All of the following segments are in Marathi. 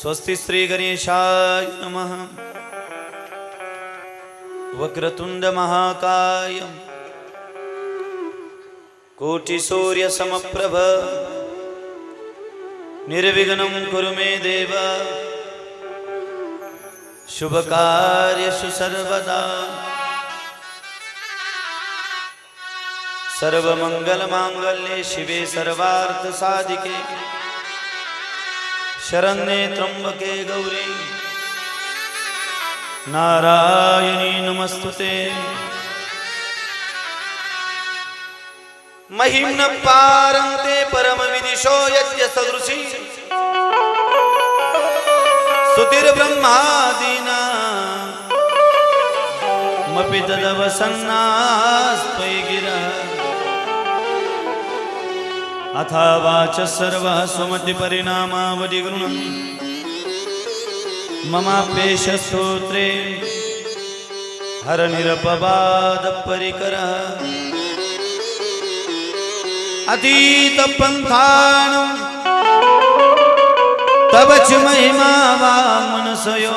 स्वस्ति श्री गणेशाय नमः। वक्रतुंड महाकाय कोटि सूर्य समप्रभ निर्विघ्नं कुरु मे देव। शुभ कार्येषु सर्वदा सर्वमंगल मांगल्ये शिवे सर्वार्थ साधिके शरण्ये त्र्यंबके गौरी नारायणी नमस्तुते। महिम्न पारंते परम विदिशो यज्ञ सदृशी सुतिर ब्रह्मादीना मपि तदवसन्नास्त्वयि गिरा। अथा वाच सर्वः स्वमति परिणामावधि गृणन् ममाप्येष स्तोत्रे हर निरपवाद परिकरः। अतीत पंथानं तव च महिमा वामनसयो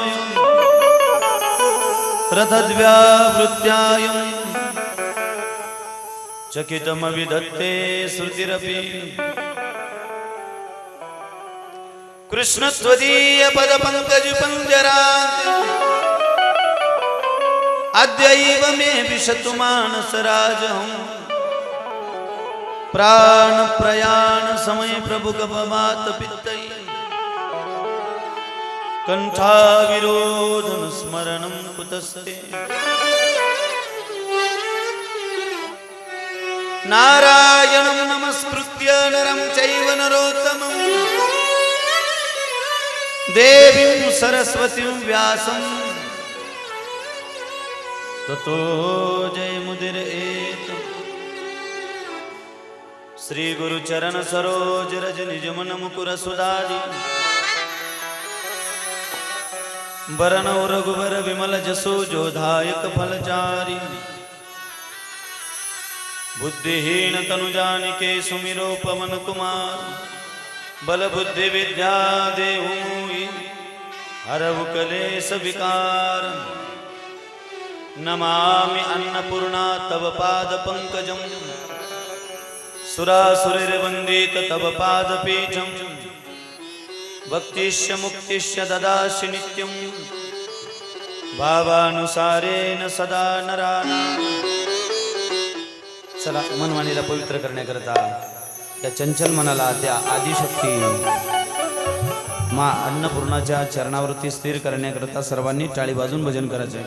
रथद्व्यावृत्यायं चकितमविदत्ते श्रुतिरपि। कृष्ण त्वदीय पद पंकज पंजरात् अद्यैव मे विशतु मानसराजहं। प्राण प्रयाण समय प्रभु कपवात पित्तै कंठाविरोधन स्मरणं कुतस्ते। नारायणं नमस्कृत्य नरं चैव नरोत्तमं देवीं सरस्वतीं व्यासं ततो जयमुदीरयेत्। श्री गुरु चरण सरोज रज निज मन मुकुर सुधारि बरनौ रघुबर विमल जसो जोधायक फलचारि। बुद्धिहीन तनु जानिके सुमिरो पवन कुमार बल बुद्धि विद्या देहु मोहि हरहु कलेश विकार। नमामि अन्नपूर्णा तव पाद पंकजं सुरासुरैर्वन्दित तव पादपीठं। भक्तिश्च मुक्तिश्च ददासि नित्यं भावानुसारेण सदा नराणां। चला मनवाणीला पवित्र करण्याकरता या चंचल मनाला त्या आदिशक्ती मां अन्नपूर्णाच्या चरणावरती स्थिर करण्याकरता सर्वांनी टाळी वाजून भजन करायचे।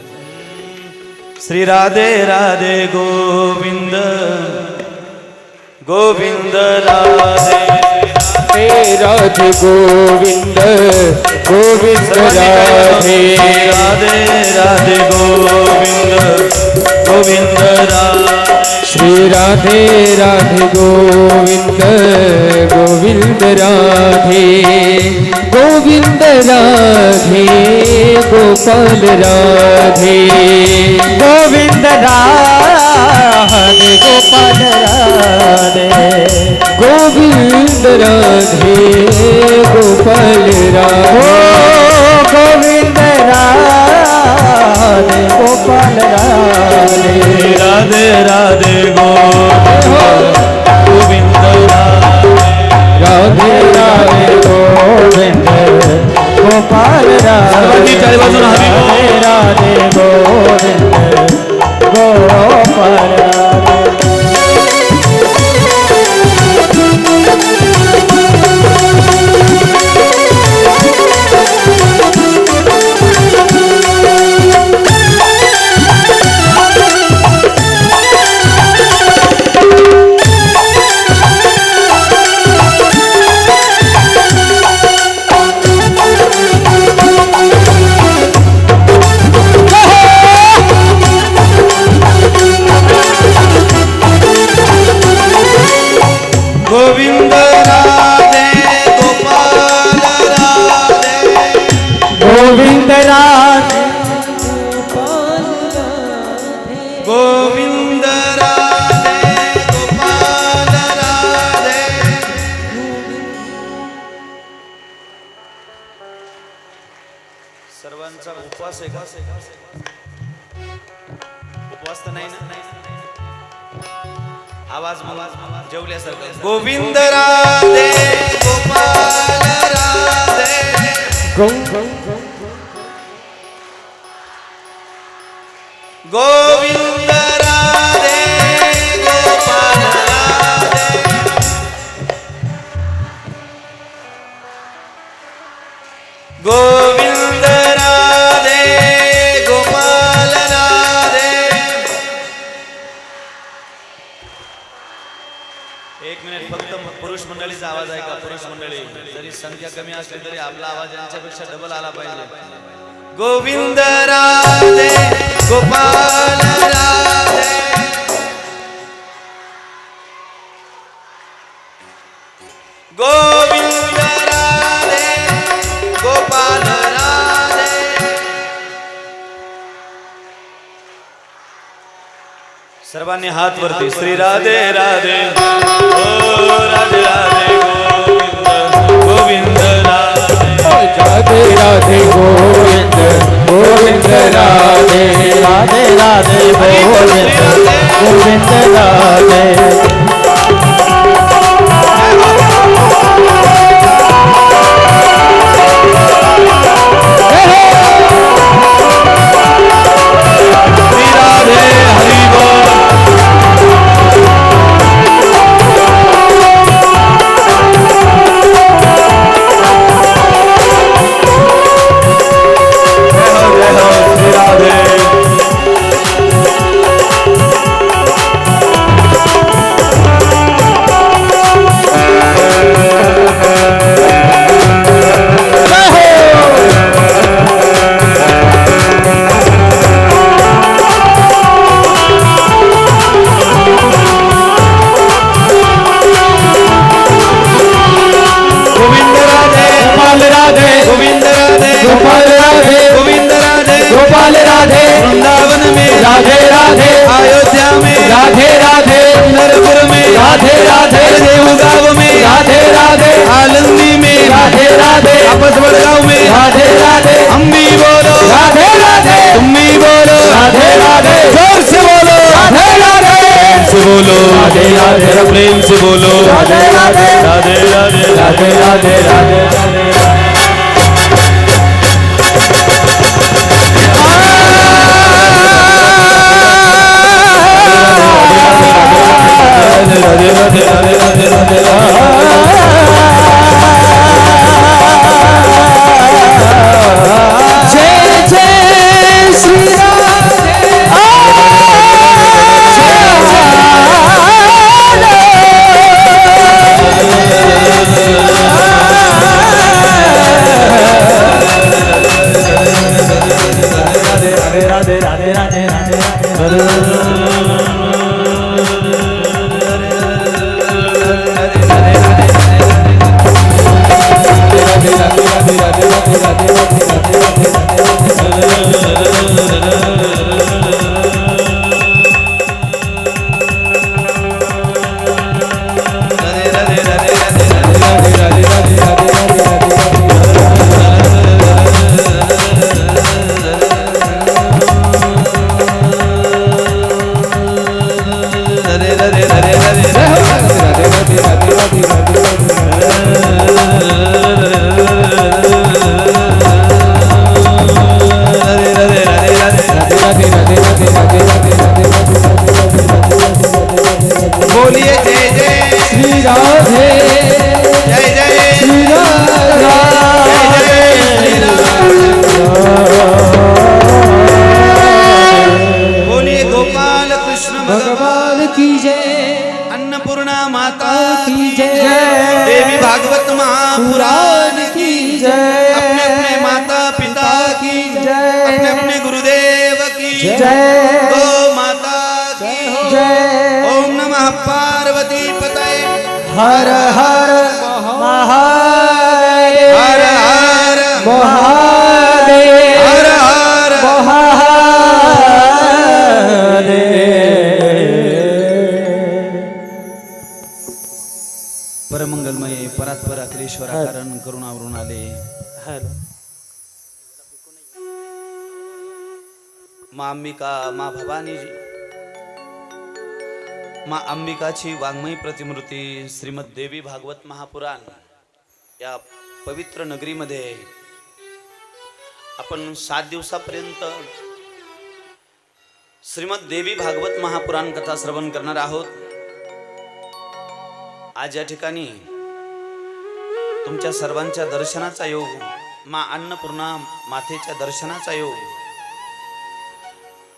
श्री राधे राधे गोविंद गोविंद राधे राधे गोविंद गोविंद राधे राधे राधे गोविंद गोविंद राधे। श्री राधे राधे गोविंद गोविंद राधे गोविंद राधे गोपाल राधे गोविंद राधे गोपाल राधे गोविंद राधे गोपाल राधे गोविंद राधे गोपाल राधे राधे राधे गोविंद राधे राधे गोविंद गोपाल राधे राधे राधे गोविंद गोपाल राधे। सर्वांचा उपवास आहे का? उपवास तर नाही ना? आवाज जेवल्यासारखं गोविंद राधे गोपाल राधे गोविंद राधे गोपाल राधे गोविंद राधे गोपाल राधे. एक मिनिट फक्त पुरुष मंडळीचा आवाज आहे का? पुरुष मंडळी जरी संख्या कमी असली तरी आपला आवाज यांच्यापेक्षा डबल आला पाहिजे. गोविंद राधे गोपाल राधे गोविंद राधे गोपाल राधे. सर्वांनी हात वरती श्री राधे राधे ओ राधे राधे गोविंद राधे राधे गोविंद गोविंद राधे राधे राधे गोविंद गोविंद राधे. श्री राधे हरि बोल. वृंदावन में राधे राधे, अयोध्या में राधे राधे, पंढरपुर में राधे राधे, देवगांव में राधे राधे, आलंदी में राधे राधे, आपसवडगांव में राधे राधे. हम भी बोलो राधे राधे, तुम भी बोलो राधे राधे, जोर से बोलो राधे राधे, प्रेम से बोलो राधे राधे, प्रेम से बोलो राधे राधे राधे राधे राधे राधे राधे. राधे राधे राधे राधे राधे जय जय श्री राधे राधे राधे राधे राधे. बोलिए जय जय श्री राधे, जय जय श्री राधे, जय जय श्री राधे. बोलिए गोपाल कृष्ण भगवान की जय, अन्नपूर्णा माता की जय, देवी भागवत महापुराण की जय, अपने अपने माता पिता की जय, अपने अपने गुरुदेव की जय, गो माता की जय. ओम नमः पार्वती पतये हर हर महादेव, हर हर महादेव, हर हर महादेव. परमंगलमय परात्पर अखिलेश्वर कारण करुणावरून आले. माँ अंबिका, माँ भवानी, माँ अंबिकाची वाङ्मयी प्रतिमूर्ती श्रीमद देवी भागवत महापुराण या पवित्र नगरीमध्ये आपण 7 दिवसापर्यंत श्रीमद देवी भागवत महापुराण कथा श्रवण करणार आहोत। आज या ठिकाणी तुमच्या सर्वांच्या दर्शनाचा योग, माँ अन्नपूर्णा मातेच्या दर्शनाचा योग,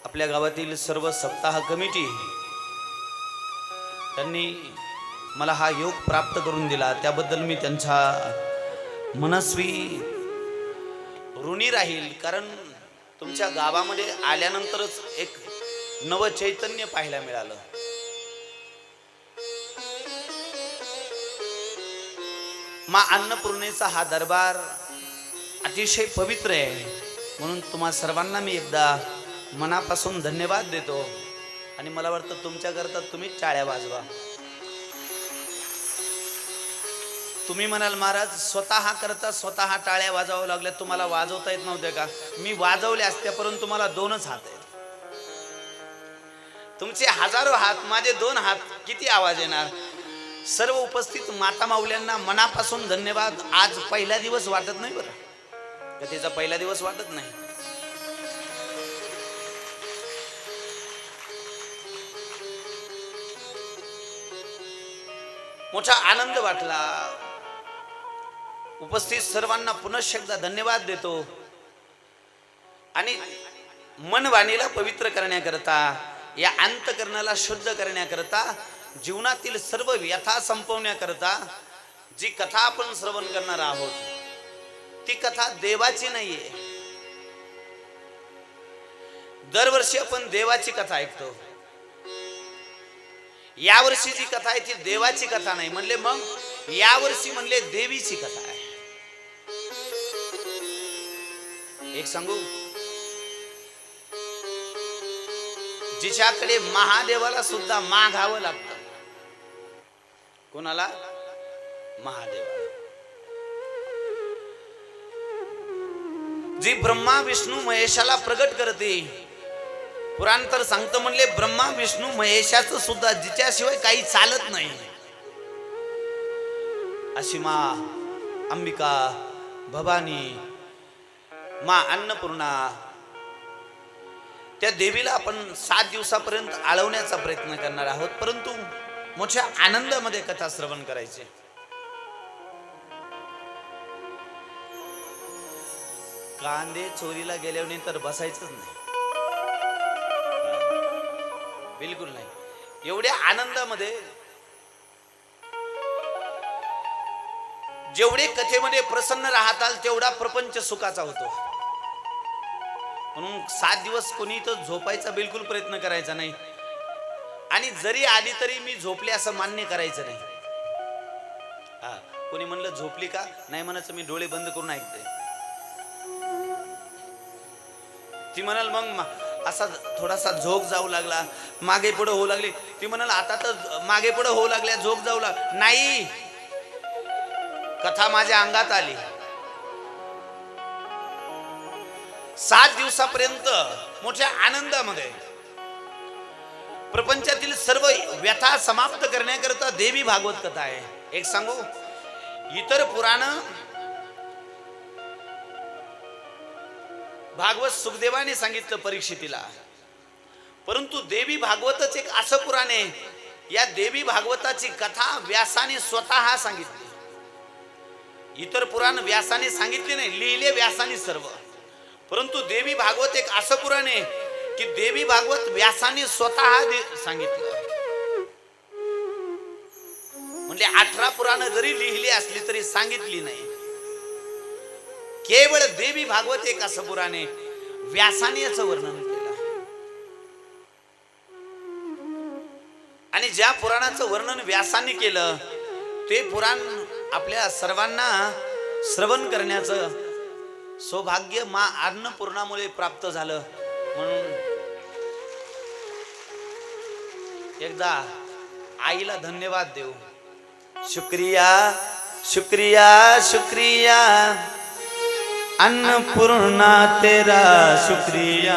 आपल्या गावातील सर्व सप्ताह कमिटी त्यांनी मला हा योग प्राप्त करून दिला, त्याबद्दल मी त्यांचा मनस्वी ऋणी राहील। कारण तुमच्या गावामध्ये आल्यानंतरच एक नव चैतन्य पाहायला मिळालं। माँ अन्नपूर्णेचा हा दरबार अतिशय पवित्र आहे, म्हणून तुम्हा सर्वांना मी एकदा मनापासून धन्यवाद देतो। आणि मला वाटतं तुमच्याकरता तुम्ही टाळ्या वाजवा। तुम्ही म्हणाल महाराज स्वतः करता स्वतः टाळ्या वाजवावं लागल्या, तुम्हाला वाजवता येत नव्हत्या का? मी वाजवल्या असत्या, परंतु मला 2च हात आहेत। तुमचे हजारो हात, माझे 2 हात, किती आवाज येणार? सर्व उपस्थित माता माऊल्यांना मनापासून धन्यवाद। आज पहिला दिवस वाटत नाही बरं, कथेचा पहिला दिवस वाटत नाही। मोठा आनंद वाटला। उपस्थित सर्वांना पुनश्च एकदा धन्यवाद देतो। आणि मनवाणीला पवित्र करण्याकरता, या अंतकरणाला शुद्ध करण्याकरता, जीवनातील सर्व व्यथा संपवण्याकरता जी कथा आपण श्रवण करणार आहोत, ती कथा देवाची नाहीये। दरवर्षी आपण देवाची कथा ऐकतो, यावर्षी जी कथा आहे ती देवाची कथा नाही म्हणले, मग यावर्षी म्हणले देवीची कथा आहे। एक सांगू, जिच्याकडे महादेवाला सुद्धा मागावं लागतं। कोणाला? महादेवाला। जी ब्रह्मा विष्णू महेशाला प्रगट करते, पुराण तर सांगतं म्हणले ब्रह्मा विष्णू महेशाचं सुद्धा जिच्याशिवाय काही चालत नाही, अशी माँ अंबिका, भवानी, माँ अन्नपूर्णा, त्या देवीला आपण 7 दिवसापर्यंत आळवण्याचा प्रयत्न करणार आहोत। परंतु मोठ्या आनंदामध्ये कथा श्रवण करायचे। कांदे चोरीला गेल्यानंतर बसायचंच नाही, बिलकुल नाही। एवढ्या आनंदामध्ये, जेवढे कथेमध्ये प्रसन्न राहताल तेवढा प्रपंच सुखाचा होतो। म्हणून 7 दिवस कोणी तर झोपायचा बिलकुल प्रयत्न करायचा नाही, आणि जरी आली तरी मी झोपले असं मान्य करायचं नाही। कोणी म्हणलं झोपली का? नाही म्हणायचं मी डोळे बंद करून ऐकते। ती म्हणाल मग असा थोडासा झोक जाऊ लागला, मागे पुढे होऊ लागली, ती म्हणाल आता तर मागे पुढे होऊ लागल्या, झोक जाऊ लाग नाही, कथा माझ्या अंगात आली। 7 दिवसापर्यंत मोठ्या आनंदामध्ये प्रपंचातील सर्व व्यथा समाप्त करण्याकरता देवी भागवत कथा आहे। एक सांगू, इतर पुराण भागवत सुखदेवाने सांगितलं परीक्षितीला, परंतु देवी भागवतच एक असं पुराण आहे, या देवी भागवताची कथा व्यासाने स्वतः सांगितली। इतर पुराण व्यासाने सांगितले नाही, लिहिले व्यासाने सर्व, परंतु देवी भागवत एक असं पुराण आहे की देवी भागवत व्यासाने स्वतः सांगितलं। म्हणजे 18 पुराण जरी लिहिली असली तरी सांगितली नाही, केवळ देवी भागवत एक असं पुराण आहे, व्यासाने याचं वर्णन केलं। आणि ज्या पुराणाचं वर्णन व्यासाने केलं ते पुराण आपल्या सर्वांना श्रवण करण्याचं सौभाग्य माँ अन्नपूर्णामुळे प्राप्त झालं। म्हणून एकदा आईला धन्यवाद देऊ। शुक्रिया शुक्रिया शुक्रिया अन्नपूर्णा तेरा शुक्रिया।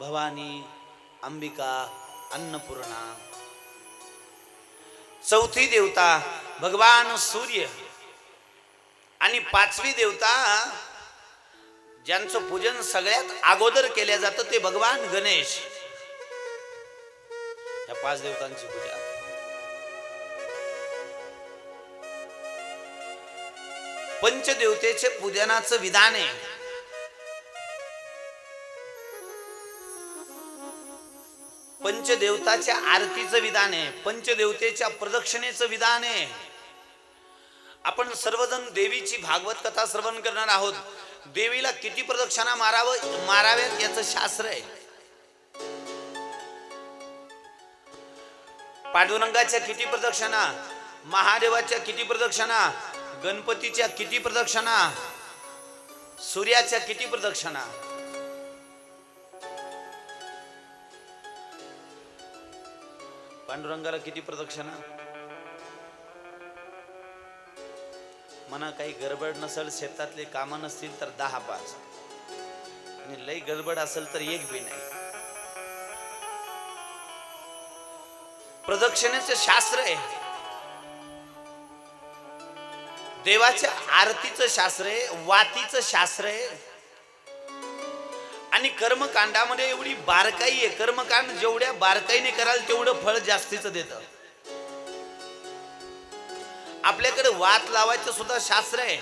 भवानी, अंबिका, अन्नपूर्णा. चौथी देवता भगवान सूर्य आणि पाचवी देवता ज्यांचं पूजन सगळ्यात अगोदर केल्या जातं ते भगवान गणेश. या 5 देवतांची पूजा. पंचदेवतेचे पूजनाचं विधान आहे. पंचदेवताच्या आरतीचं विधान आहे. पंचदेवतेच्या प्रदक्षिणेचं विधान आहे. आपण सर्वजण देवीची भागवत कथा श्रवण करणार आहोत. देवीला किती प्रदक्षिणा माराव्यात याचं शास्त्र आहे. पांडुरंगाच्या किती प्रदक्षिणा, महादेवाच्या किती प्रदक्षिणा, गणपतीच्या किती प्रदक्षिणा, सूर्याच्या किती प्रदक्षिणा. पांडुरंगाला किती प्रदक्षिणा. म्हणा काही गडबड नसेल, शेतातले कामं नसतील तर 10-5, आणि लई गडबड असेल तर 1 बी नाही. प्रदक्षिणेचं शास्त्र आहे. देवाच्या आरतीचं शास्त्र आहे, वातीचं शास्त्र आहे. आणि कर्मकांडामध्ये एवढी बारकाई आहे. कर्मकांड जेवढ्या बारकाईने कराल तेवढं फळ जास्तीचं देतं. आपल्याकडे वात लावायचं सुद्धा शास्त्र आहे.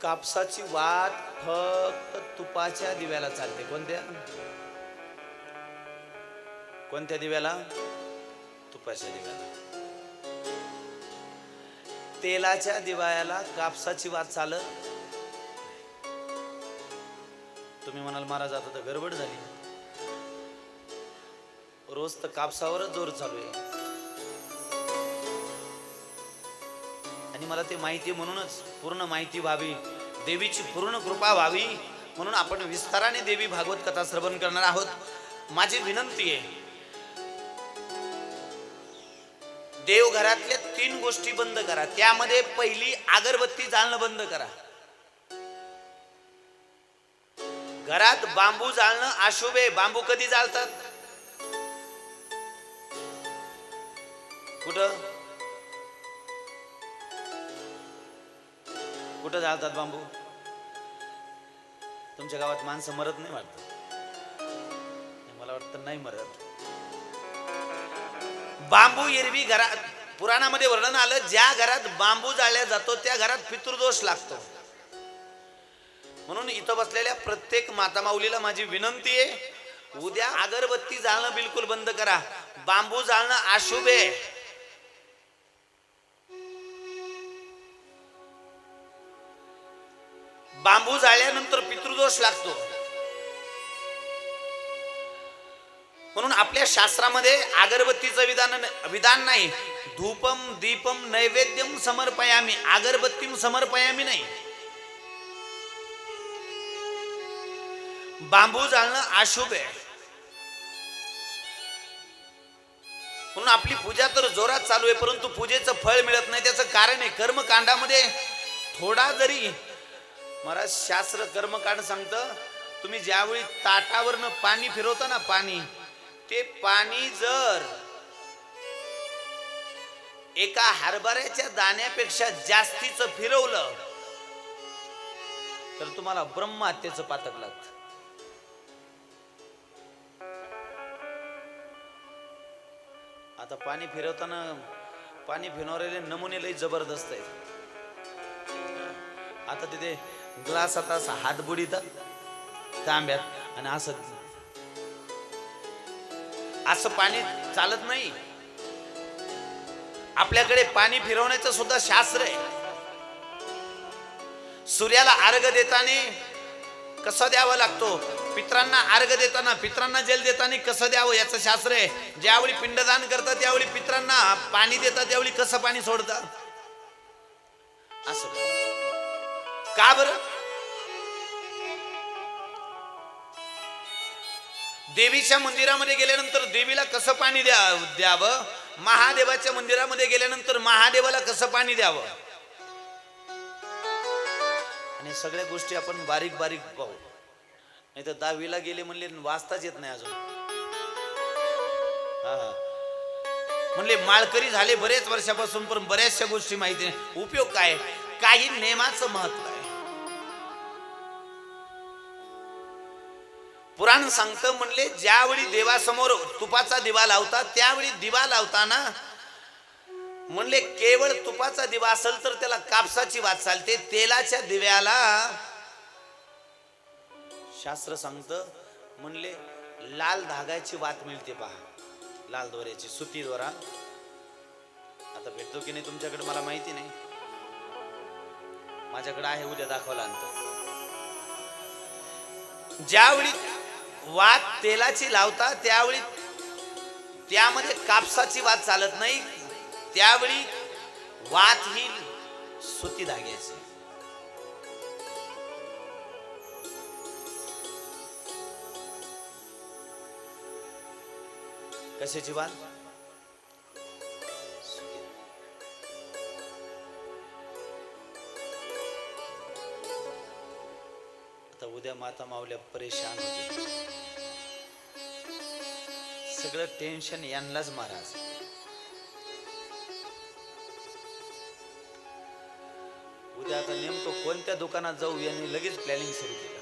कापसाची वात फक्त तुपाच्या दिव्याला चालते. कोणत्या दिव्याला? तुपाच्या दिव्याला. तेलाच्या दिव्याला कापसाची वात चालत. तुम्ही म्हणाल महाराज आता तर गडबड झाली. रोज तर कापसावरच जोर चालू आहे. आणि मला ते माहिती म्हणूनच पूर्ण माहिती व्हावी, देवीची पूर्ण कृपा व्हावी म्हणून आपण विस्ताराने देवी भागवत कथा श्रवण करणार आहोत. माझी विनंती आहे, देवघरातल्या 3 गोष्टी बंद करा. त्यामध्ये पहिली अगरबत्ती जाळणं बंद करा. घरात बांबू जाळणं अशुभ आहे. बांबू कधी जाळतात? कुठं कुठं जाळतात बांबू? तुमच्या गावात माणसं मरत नाही वाटत? मला वाटतं नाही मरत. बांबू एरवी घरात, पुराणामध्ये वर्णन आलं, ज्या घरात बांबू जाळला जातो त्या घरात पितृदोष लागतो. म्हणून इथं बसलेल्या प्रत्येक माता माऊलीला माझी विनंती आहे, उद्या अगरबत्ती जाळणं बिलकुल बंद करा. बांबू जाळणं अशुभ आहे. बांबू जाळल्यानंतर पितृदोष लागतो. म्हणून आपल्या शास्त्रामध्ये अगरबत्तीचं विधान नाही. धूपम दीपम नैवेद्यम समर्पयामी, अगरबत्तीम समर्पयामी नाही. बांबू जाळणं अशुभ आहे. म्हणून आपली पूजा तर जोरात चालू आहे, परंतु पूजेचं फळ मिळत नाही. त्याचं कारण आहे कर्मकांडामध्ये थोडा जरी, महाराज शास्त्र कर्मकांड सांगतं, तुम्ही ज्यावेळी ताटावरनं पाणी फिरवता ना, पाणी, ते पाणी जर एका हरभऱ्याच्या दाण्यापेक्षा जास्तीचं फिरवलं तर तुम्हाला ब्रह्महत्येचं पातक लागतं. आता पाणी फिरवताना पाणी फिरवलेले नमुने लई जबरदस्त आहेत. आता तिथे ग्लासात असा हात बुडीत तांब्यात आणि असं पाणी चालत नाही. आपल्याकडे पाणी फिरवण्याचं सुद्धा शास्त्र आहे. सूर्याला अर्घ देताना कसं द्यावं लागतो, पितरांना अर्घ देताना, पितरांना जल देताना कसं द्यावं याचं शास्त्र आहे. ज्यावेळी पिंडदान करतात त्यावेळी पितरांना पाणी देतात, त्यावेळी कसं पाणी सोडतात, असं का बरं? देवीच्या मंदिरामध्ये गेल्यानंतर देवीला कसं पाणी द्यावं, महादेवाच्या मंदिरामध्ये गेल्यानंतर महादेवाला कसं पाणी द्यावं, आणि सगळ्या गोष्टी आपण बारीक बारीक पाहू. नाही तर 10वीला गेले म्हणले वाचताच येत नाही अजून. हा म्हणले माळकरी झाले बरेच वर्षापासून पण बऱ्याचशा गोष्टी माहिती नाही. उपयोग काय? काही नेमाचं महत्व आहे. पुराण सांगतं म्हणले ज्यावेळी देवासमोर तुपाचा दिवा लावतात त्यावेळी दिवा लावताना म्हणले केवळ तुपाचा दिवा असेल तर त्याला कापसाची वात चालते. तेलाच्या दिव्याला शास्त्र सांगतं म्हणले लाल धागाची वात मिळते पहा. लाल दोऱ्याची सुती दोरा. आता भेटतो की नाही तुमच्याकडे मला माहिती नाही. माझ्याकडे आहे, उद्या दाखवायला आणतो. ज्यावेळी वात तेलाची लावता त्यावेळी त्यामध्ये कापसाची वात चालत नाही. त्यावेळी वात ही सुती धाग्याची. कशाची वात? आता उद्या माता मावल्या परेशान होते. सगळं टेन्शन यांनाच महाराज. उद्या आता नेमकं कोणत्या दुकानात जाऊ यांनी लगेच प्लॅनिंग सुरू केलं.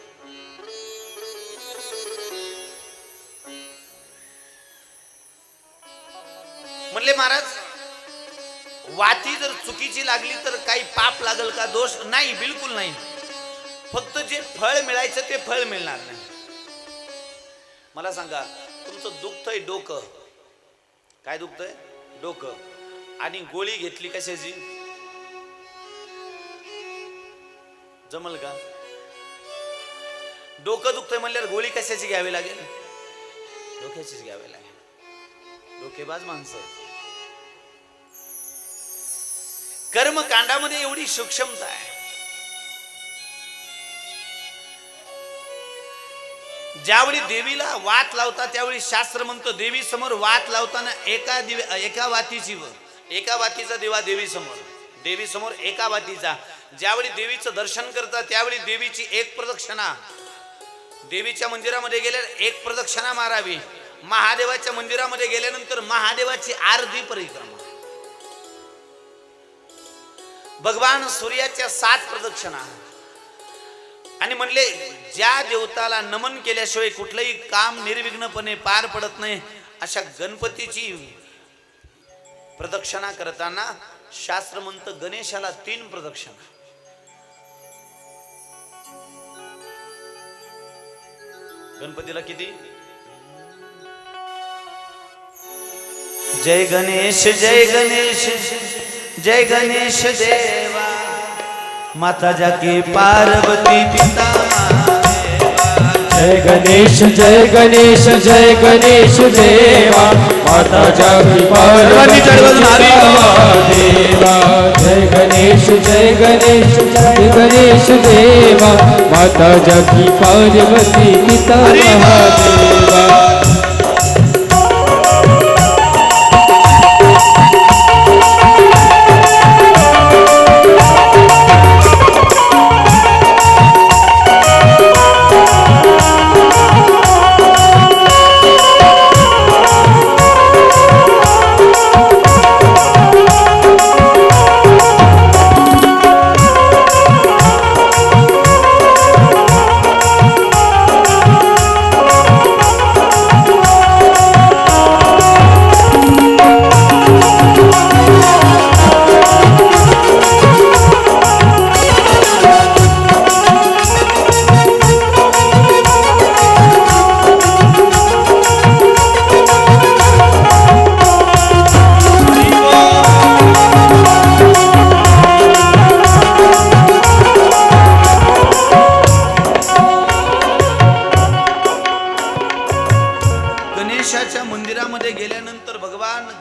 म्हणले महाराज वाती जर चुकीची लागली तर काही पाप लागल का? दोष नाही, बिलकुल नाही. फक्त जे फळ मिळायचं ते फळ मिळणार नाही. मला सांगा तुमचं दुखतंय डोकं. काय दुखतंय? डोकं. आणि गोळी घेतली कशाची? जमल का? डोकं दुखतंय म्हणल्यावर गोळी कशाची घ्यावी लागेल? डोक्याचीच घ्यावी लागेल. डोकेबाज माणसं. कर्मकांडामध्ये एवढी सूक्ष्मता आहे. ज्यावेळी देवीला वात लावता त्यावेळी शास्त्र म्हणतं देवी समोर वात लावताना एका वातीचा दिवा देवी समोर एका वातीचा. ज्यावेळी देवीचं दर्शन करता त्यावेळी देवीची एक प्रदक्षिणा, देवीच्या मंदिरामध्ये गेल्यावर एक प्रदक्षिणा मारावी. महादेवाच्या मंदिरामध्ये गेल्यानंतर महादेवाची आरती परिक्रमा. भगवान सूर्याच्या 7 प्रदक्षिणा. आणि म्हणले ज्या देवताला नमन केल्याशिवाय कुठलंही काम निर्विघ्नपणे पार पडत नाही अशा गणपतीची प्रदक्षिणा करताना शास्त्र म्हणतं गणेशाला 3 प्रदक्षिणा. गणपतीला किती? जय गणेश जय गणेश जय गणेश देवा माता जाकी पार्वती पिता जय गणेश जय गणेश जय गणेश देवा माता जाकी पार्वती देवा. जय गणेश जय गणेश जय गणेश देवा माता जाकी पार्वती पिता महादेवा.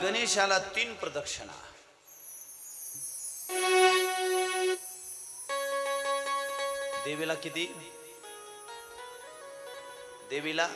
गणेशाला 3 प्रदक्षिणा. देवीला किती? देवीला